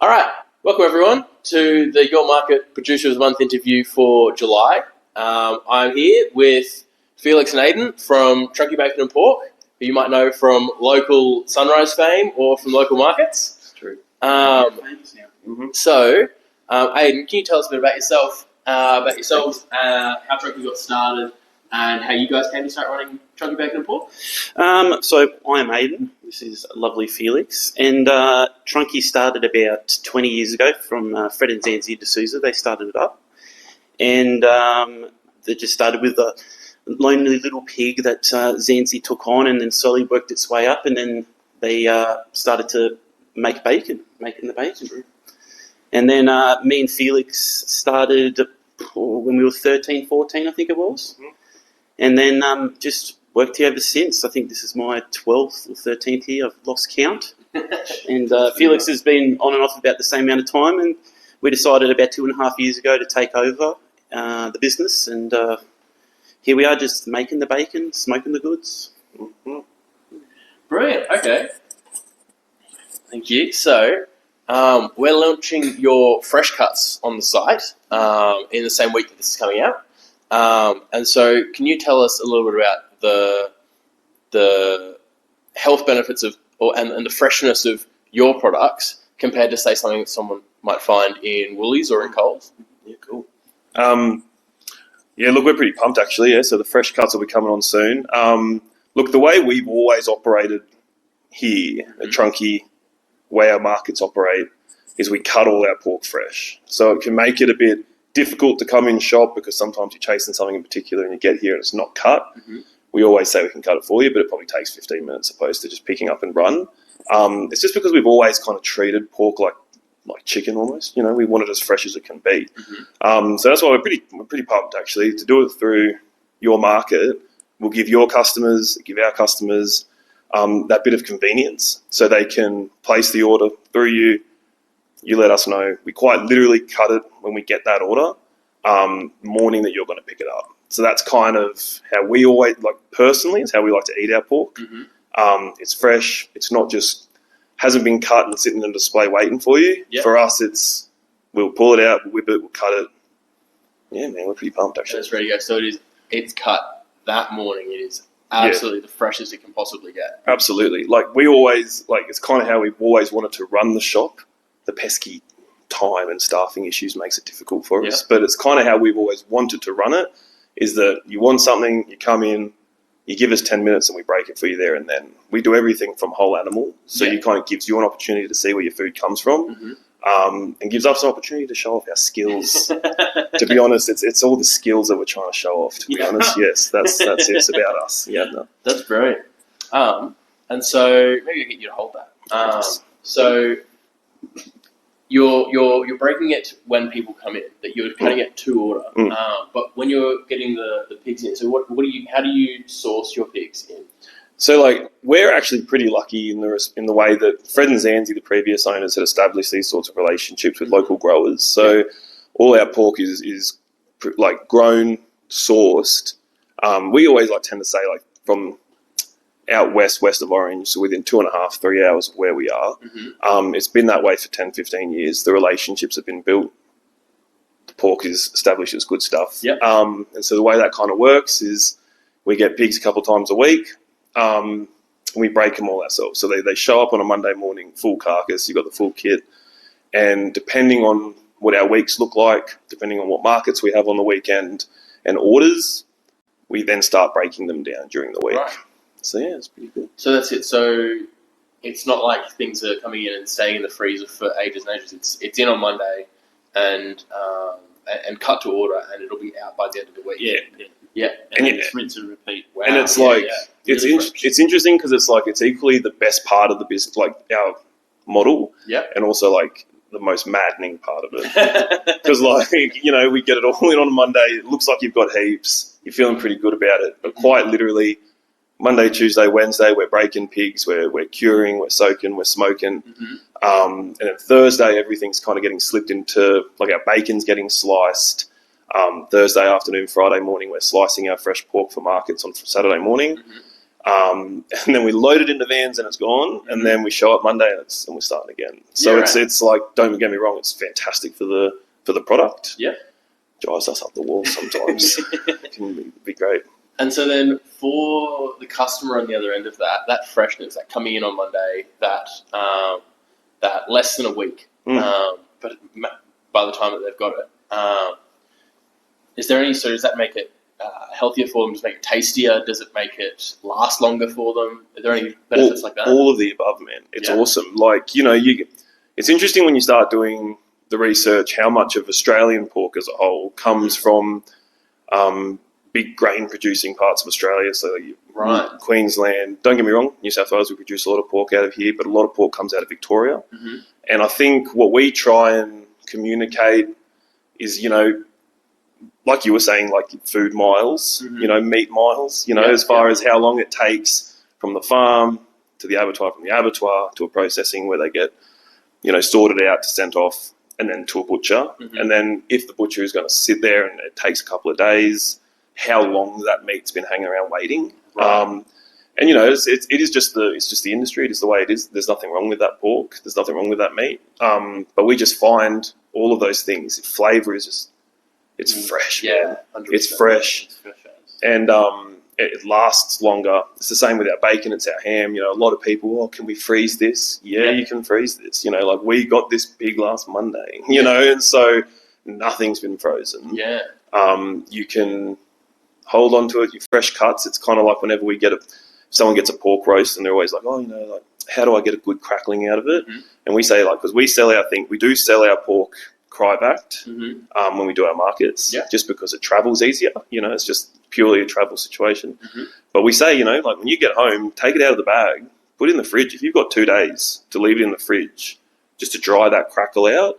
All right, welcome everyone to the YourMarket Producer of the Month interview for July. I'm here with Felix and Aidan from Trunkey Bacon and Pork, who you might know from local Sunrise fame or from local markets. It's true. So, Aidan, can you tell us a bit about yourself, how Trunkey got started, and how you guys came to start running Trunkey Bacon and Pork? So I'm Aidan. This is lovely Felix. And Trunkey started about 20 years ago from Fred and Zanzi D'Souza. They started it up. And they just started with a lonely little pig that Zanzi took on and then slowly worked its way up. And then they started to make bacon, making the bacon brew. And then me and Felix started when we were 13, 14, I think it was. Mm-hmm. And then just worked here ever since. I think this is my 12th or 13th year. I've lost count. And Felix has been on and off about the same amount of time. And we decided about 2.5 years ago to take over the business. And here we are just making the bacon, smoking the goods. Mm-hmm. Brilliant. Okay. Thank you. So we're launching your fresh cuts on the site in the same week that this is coming out. And so can you tell us a little bit about the health benefits of and the freshness of your products compared to, say, something that someone might find in Woolies or in Coles? Yeah, cool. Look, we're pretty pumped actually. Yeah, so the fresh cuts will be coming on soon. Look, the way we've always operated here at Trunkey, way our markets operate, is we cut all our pork fresh. So it can make it a bit difficult to come in shop because sometimes you're chasing something in particular and you get here and it's not cut. Mm-hmm. We always say we can cut it for you, but it probably takes 15 minutes opposed to just picking up and run. It's just because we've always kind of treated pork like chicken almost. You know, we want it as fresh as it can be. Mm-hmm. So that's why we're pretty pumped actually to do it through YourMarket. We'll give our customers that bit of convenience so they can place the order through you. You let us know. We quite literally cut it when we get that order, morning that you're going to pick it up. So that's kind of how we always, personally, is how we like to eat our pork. Mm-hmm. It's fresh. It's not just, hasn't been cut and sitting on display waiting for you. Yep. For us, we'll pull it out, we'll whip it, we'll cut it. Yeah, man, we're pretty pumped actually. That's ready to go. So it's cut that morning. It is absolutely the freshest it can possibly get. Absolutely. We always, it's kind of how we've always wanted to run the shop. The pesky time and staffing issues makes it difficult for us. But it's kind of how we've always wanted to run it, is that you want something, you come in, you give us 10 minutes and we break it for you there and then. We do everything from whole animal, so it kind of gives you an opportunity to see where your food comes from, and gives us an opportunity to show off our skills. To be honest, it's all the skills that we're trying to show off, to be honest. Yes, that's it. It's about us. Yeah, no. That's brilliant. And so maybe I get you to hold that. So you're breaking it when people come in, that you're cutting it to order. But when you're getting the pigs in, so how do you source your pigs in? So we're actually pretty lucky in the way that Fred and Zanzi, the previous owners, had established these sorts of relationships with local growers. So all our pork is grown, sourced. We always tend to say from out west of Orange, so within 2.5, 3 hours of where we are. Mm-hmm. It's been that way for 10, 15 years. The relationships have been built. The pork is established as good stuff. Yep. And so the way that kind of works is we get pigs a couple of times a week. And we break them all ourselves. So they show up on a Monday morning, full carcass. You've got the full kit. And depending on what our weeks look like, depending on what markets we have on the weekend and orders, we then start breaking them down during the week. Right. So yeah, it's pretty cool. So that's it. So it's not like things are coming in and staying in the freezer for ages and ages. It's in on Monday and cut to order, and it'll be out by the end of the week. Yeah. And it's rinse and repeat. Wow. And it's it's interesting because it's equally the best part of the business, our model. Yeah. And also the most maddening part of it, because we get it all in on a Monday. It looks like you've got heaps. You're feeling pretty good about it, but quite literally, Monday, Tuesday, Wednesday, we're breaking pigs, we're curing, we're soaking, we're smoking. Mm-hmm. And then Thursday, everything's kind of getting slipped into, our bacon's getting sliced. Thursday afternoon, Friday morning, we're slicing our fresh pork for markets on Saturday morning. And then we load it into vans and it's gone. And then we show up Monday and we're starting again. So it's like, don't get me wrong, it's fantastic for the product. Yeah. Drives us up the wall sometimes. It can be great. And so then for the customer on the other end of that freshness, that coming in on Monday, that less than a week, but by the time that they've got it, is there any, so does that make it healthier for them? Does it make it tastier? Does it make it last longer for them? Are there any benefits like that? All of the above, man. It's awesome. Like, it's interesting when you start doing the research how much of Australian pork as a whole comes from big grain producing parts of Australia. So Queensland, don't get me wrong, New South Wales, we produce a lot of pork out of here, but a lot of pork comes out of Victoria. Mm-hmm. And I think what we try and communicate is, like you were saying, like food miles, meat miles, as far as how long it takes from the farm to the abattoir, from the abattoir to a processing where they get, sorted out, sent off, and then to a butcher. Mm-hmm. And then if the butcher is going to sit there and it takes a couple of days, how long that meat's been hanging around waiting. Right. And it is just the industry. It is the way it is. There's nothing wrong with that pork. There's nothing wrong with that meat. But we just find all of those things. Flavour is just, it's fresh. Yeah, man. It's fresh. And it lasts longer. It's the same with our bacon. It's our ham. A lot of people, can we freeze this? Yeah, you can freeze this. Like we got this pig last Monday. And so nothing's been frozen. Yeah. You can hold on to it. Your fresh cuts. It's kind of like whenever we get someone gets a pork roast and they're always like, how do I get a good crackling out of it? Mm-hmm. And we say because we do sell our pork cry-backed when we do our markets, just because it travels easier. It's just purely a travel situation. Mm-hmm. But we say, when you get home, take it out of the bag, put it in the fridge. If you've got 2 days to leave it in the fridge, just to dry that crackle out.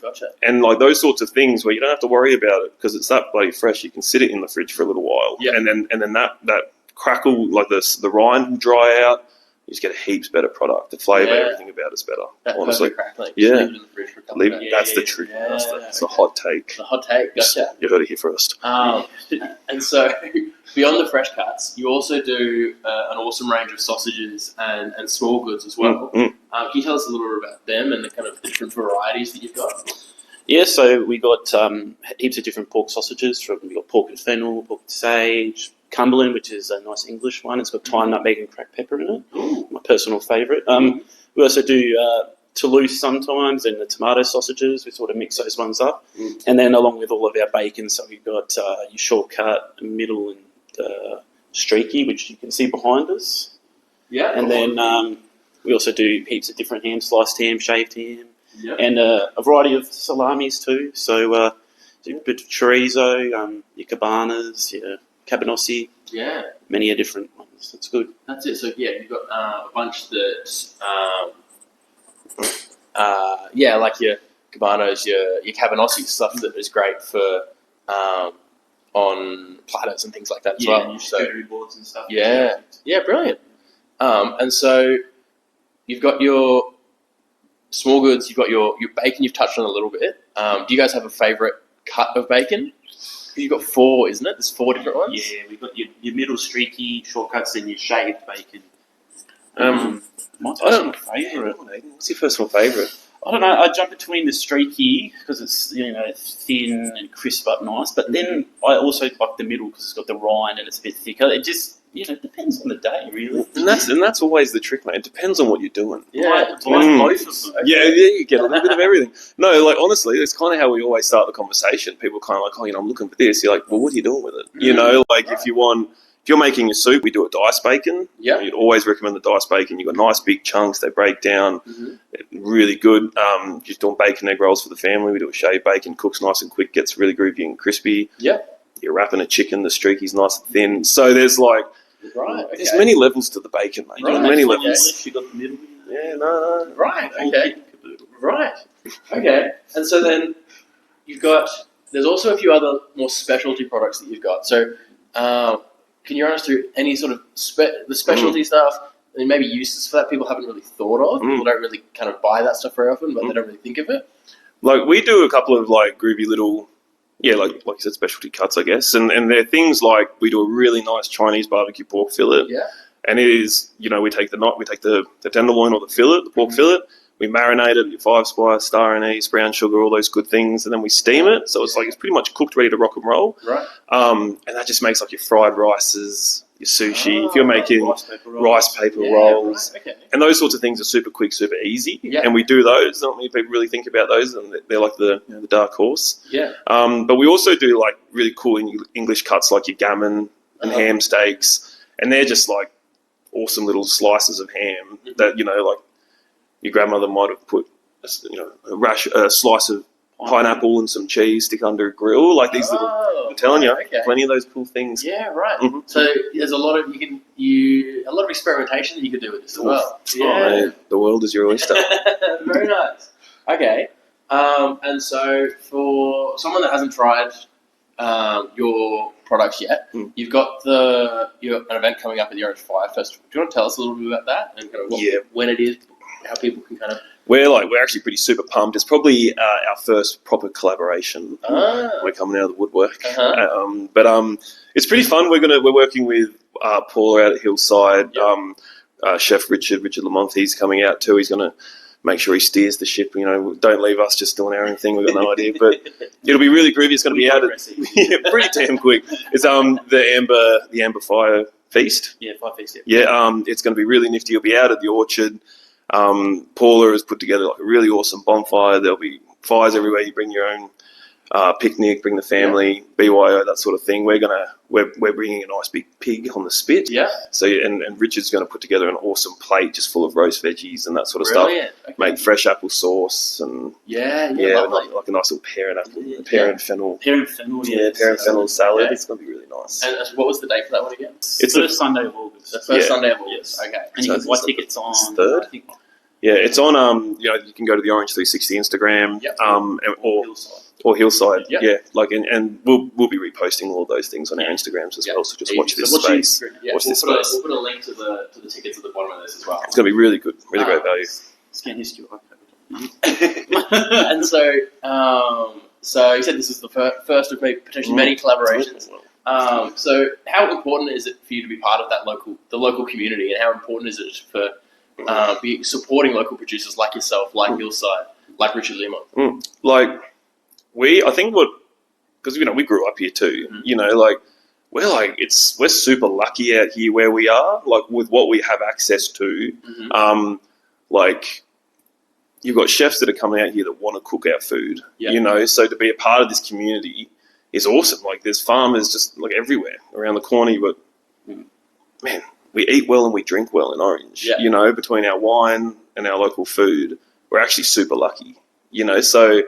Gotcha. And like those sorts of things where you don't have to worry about it because it's that bloody fresh. You can sit it in the fridge for a little while, and then that crackle, like the rind will dry out. You just get a heaps better product. The flavour, everything about it's better. That honestly, crackling. Yeah. Leave it in the fridge for a couple of days. That's the truth. That's the hot take. The hot take. Gotcha. You heard it here first. And so, beyond the fresh cuts, you also do an awesome range of sausages and small goods as well. Can you tell us a little bit about them and the kind of different varieties that you've got? Yeah, so we got heaps of different pork sausages. We got pork and fennel, pork and sage, Cumberland, which is a nice English one. It's got thyme, nutmeg, and cracked pepper in it. Ooh. My personal favourite. We also do Toulouse sometimes, and the tomato sausages. We sort of mix those ones up, and then along with all of our bacon. So we've got your shortcut, middle, and streaky, which you can see behind us. Yeah, and then we also do heaps of different ham, sliced ham, shaved ham, and a variety of salamis too. So a bit of chorizo, your cabanas, your cabanossi, many different ones. That's good. That's it. So you've got a bunch that, like your cabanos, your cabanossi stuff that is great for on platters and things like that as well. And charcuterie boards and stuff. Yeah, brilliant. And so you've got your small goods, you've got your bacon. You've touched on a little bit. Do you guys have a favourite cut of bacon? You've got 4, isn't it? There's 4 different ones? Yeah, we've got your middle streaky shortcuts and your shaved bacon. My personal favourite. What's your personal favourite? I don't know. I jump between the streaky because it's thin and crisp but nice. But then I also like the middle because it's got the rind and it's a bit thicker. It just depends on the day, really. And that's always the trick, mate. It depends on what you're doing. Yeah, both of them. Yeah, you get a little bit of everything. No, like honestly, it's kind of how we always start the conversation. People are kind of like, I'm looking for this. You're like, well, what are you doing with it? If you're making a soup, we do a diced bacon. Yeah, you'd always recommend the diced bacon. You've got nice big chunks. They break down. Really good. Just doing bacon egg rolls for the family. We do a shaved bacon. Cooks nice and quick. Gets really groovy and crispy. Yeah. You're wrapping a chicken. The streaky's nice and thin. So there's like. Right. Okay. There's many levels to the bacon, mate. Right. Many levels. You got the middle. Yeah, no. Right. Okay. Right. Okay. And so then there's also a few other more specialty products that you've got. So can you run us through any sort of the specialty stuff and maybe uses for that people haven't really thought of? People don't really kind of buy that stuff very often, but they don't really think of it. Like we do a couple of like groovy little. Yeah, like you said, specialty cuts, I guess. And they're things like we do a really nice Chinese barbecue pork fillet. Yeah. And it is, we take the tenderloin or the pork fillet, we marinate it, 5-spice, star anise, brown sugar, all those good things, and then we steam it. So it's pretty much cooked, ready to rock and roll. Right. And that just makes your fried rices, your sushi. If you're making rice paper rolls, right. Okay. and those sorts of things are super quick, super easy. Yeah. And we do those. Not many people really think about those, and they're like the dark horse. Yeah. But we also do really cool English cuts like your gammon and ham steaks, and they're just awesome little slices of ham that your grandmother might have put a slice of pineapple and some cheese stick under a grill, these little. I'm telling you, plenty of those cool things. Yeah, right. Mm-hmm. So there's a lot of a lot of experimentation that you could do with this as well. Yeah, oh, man, the world is your oyster. Very nice. Okay, and so for someone that hasn't tried your products yet, you've got an event coming up at the Orange Fire Festival. Do you want to tell us a little bit about that and kind of when it is, how people can kind of... We're actually pretty super pumped. It's probably our first proper collaboration. We're coming out of the woodwork, but it's pretty fun. We're working with Paula out at Hillside. Chef Richard Lamont. He's coming out too. He's going to make sure he steers the ship. Don't leave us just doing our own thing. We've got no idea, but it'll be really groovy. It's going to be out pretty damn quick. It's the Amber Fire Feast. Yeah, Fire Feast. It's going to be really nifty. It'll be out at the Orchard. Paula has put together a really awesome bonfire. There'll be fires everywhere. You bring your own picnic, bring the family, BYO, that sort of thing. We're bringing a nice big pig on the spit. Yeah. So and Richard's going to put together an awesome plate just full of roast veggies and that sort of Brilliant. stuff. Okay. Make fresh apple sauce and lovely. like a nice little pear and fennel. Pear and fennel. Pear and fennel salad. Okay. It's going to be really nice. And what was the date for that one again? It's the first Sunday of August. The first Sunday of August. Yes. Okay. And you can buy tickets on... It's third? I think, yeah, it's on. You can go to the Orange 360 Instagram. Yep. Or Hillside. Yep. Yeah. And we'll be reposting all of those things on our Instagrams as well. So just watch this space. Watch this space. We'll put a link to the tickets at the bottom of this as well. It's going to be really good. Really great value. Scan history. And so you said this is the first of potentially many collaborations. So how important is it for you to be part of the local community, and how important is it for supporting local producers like yourself, like Hillside, like Richard Lemont? Because we grew up here too. We're super lucky out here where we are, with what we have access to. You've got chefs that are coming out here that want to cook our food. So to be a part of this community is awesome. There's farmers just everywhere around the corner. But man, we eat well and we drink well in Orange. Between our wine and our local food, we're actually super lucky. So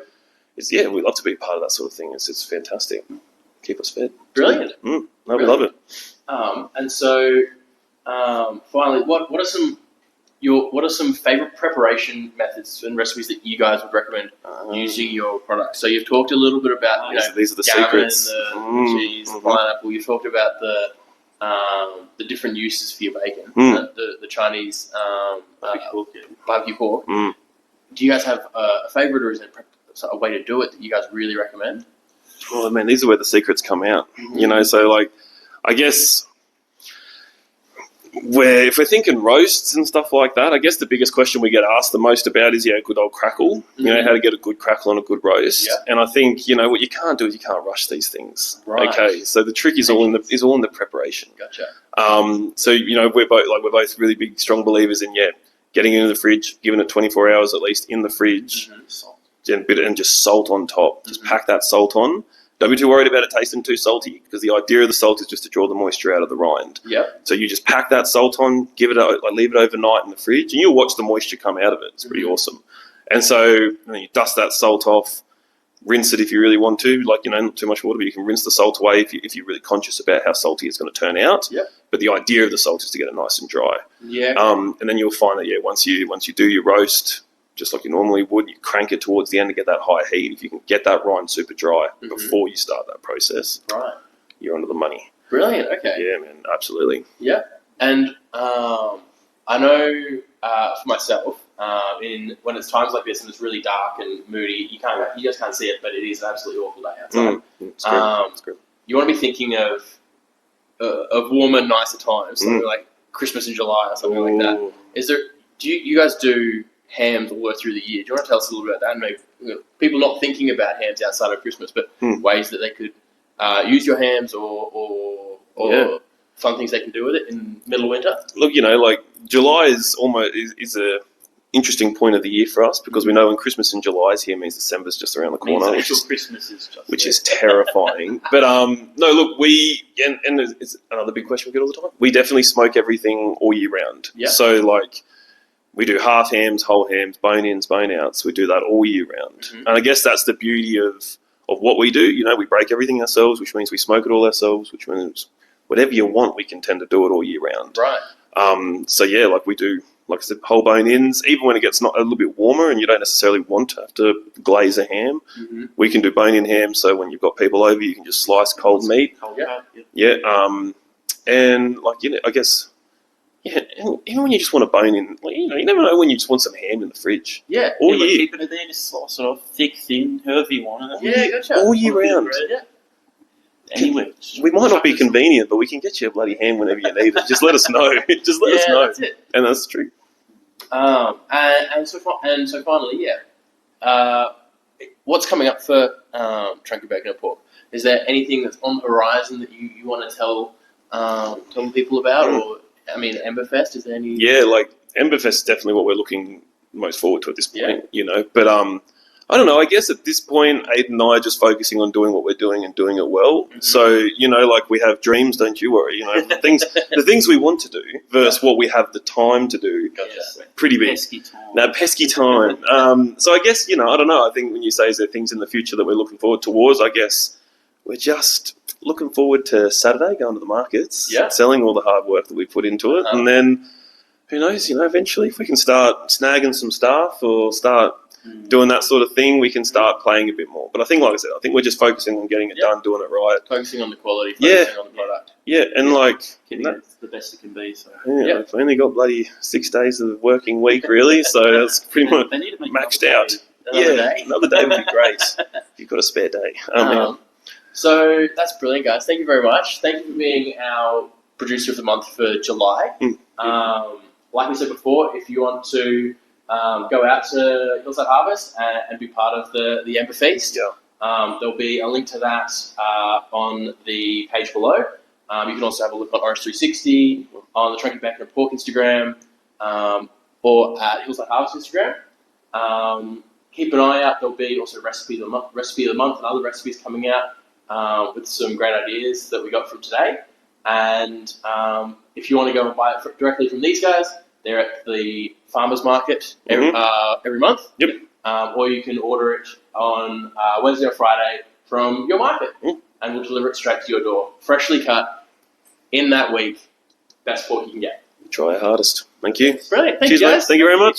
we'd love to be a part of that sort of thing. It's fantastic. Keep us fed. Brilliant. We love it. And so, finally, what are some favorite preparation methods and recipes that you guys would recommend using your products? So you've talked a little bit about these are the gammon, secrets. the cheese, the pineapple. You've talked about the different uses for your bacon, the Chinese barbecue pork. Do you guys have a favorite, or is there a way to do it that you guys really recommend? Oh man, these are where the secrets come out. So I guess if we're thinking roasts and stuff like that, I guess the biggest question we get asked the most about is good old crackle. How to get a good crackle on a good roast. And I think what you can't do is you can't rush these things. Right. Okay, so the trick is all in the preparation. Gotcha. So we're both really big strong believers in getting it in the fridge, giving it 24 hours at least in the fridge, and just salt on top. Just pack that salt on. Don't be too worried about it tasting too salty, because the idea of the salt is just to draw the moisture out of the rind. So you just pack that salt on, leave it overnight in the fridge, and you'll watch the moisture come out of it. It's pretty awesome. And so you dust that salt off, rinse it if you really want to, not too much water, but you can rinse the salt away if you're really conscious about how salty it's going to turn out. But the idea of the salt is to get it nice and dry. And then you'll find that once you do your roast, just like you normally would, you crank it towards the end to get that high heat. If you can get that rind super dry before you start that process, you're onto the money. Brilliant. Okay. Yeah, man, absolutely. Yeah, and I know for myself, when it's times like this and it's really dark and moody, you just can't see it, but it is an absolutely awful day outside. It's great. You want to be thinking of warmer, nicer times, something like Christmas in July or something like that. Is there? Do you guys do hams all the way through the year? Do you want to tell us a little bit about that? And maybe people not thinking about hams outside of Christmas, but ways that they could use your hams or fun things they can do with it in middle of winter. Look, like July is a interesting point of the year for us because we know when Christmas in July is here means December's just around the corner, which is terrifying. But no, look, and it's another big question we get all the time. We definitely smoke everything all year round. Yeah. So like we do half hams, whole hams, bone-ins, bone-outs. We do that all year round, and I guess that's the beauty of what we do. We break everything ourselves, which means we smoke it all ourselves, which means whatever you want, we can tend to do it all year round. Right. So yeah, like we do. Like I said, whole bone ins, even when it gets not a little bit warmer and you don't necessarily want to have to glaze a ham, we can do bone in ham. So when you've got people over, you can just slice cold meat. And like, I guess, and even when you just want a bone in, like, you never know when you just want some ham in the fridge. Yeah. All year. Keep it there, just slice it off, thick, thin, however you want it. Yeah, gotcha. All year round. Anywhere. We might not be convenient, but we can get you a bloody ham whenever you need it. Just let us know. Just let us know. That's it. And that's true. And so finally, what's coming up for Trunkey Bacon and Pork? Is there anything that's on the horizon that you want to tell people about? Or, I mean, Emberfest, is there any... Yeah, like, Emberfest is definitely what we're looking most forward to at this point, But, I don't know, I guess at this point, Aidan and I are just focusing on doing what we're doing and doing it well. So, like we have dreams, don't you worry. The things we want to do versus what we have the time to do. Pretty big. Pesky time. Now, pesky time. So I guess, I don't know. I think when you say is there things in the future that we're looking forward towards, I guess we're just looking forward to Saturday, going to the markets, selling all the hard work that we put into it. And then, who knows, eventually if we can start snagging some staff or start doing that sort of thing, we can start playing a bit more. But I think, like I said, we're just focusing on getting it done, doing it right. Focusing on the quality, focusing on the product. Yeah, and like... It's the best it can be. So. Yeah, I've only got bloody 6 days of the working week, really, so that's pretty much maxed out. Another day would be great if you've got a spare day. So that's brilliant, guys. Thank you very much. Thank you for being our producer of the month for July. Like we said before, if you want to... go out to Hillside Harvest and be part of the Ember Feast. There'll be a link to that on the page below. You can also have a look on Orange 360, on the Trunkey Bacon and Pork Instagram, or at Hillside Harvest Instagram. Keep an eye out. There'll be also recipe of the month, and other recipes coming out with some great ideas that we got from today. And if you want to go and buy it directly from these guys, they're at the farmers market every month. Or you can order it on Wednesday or Friday from YourMarket, and we'll deliver it straight to your door, freshly cut in that week. Best pork you can get. Try our hardest. Thank you. Brilliant. Thank Cheers, you, guys. mate. Thank you very much.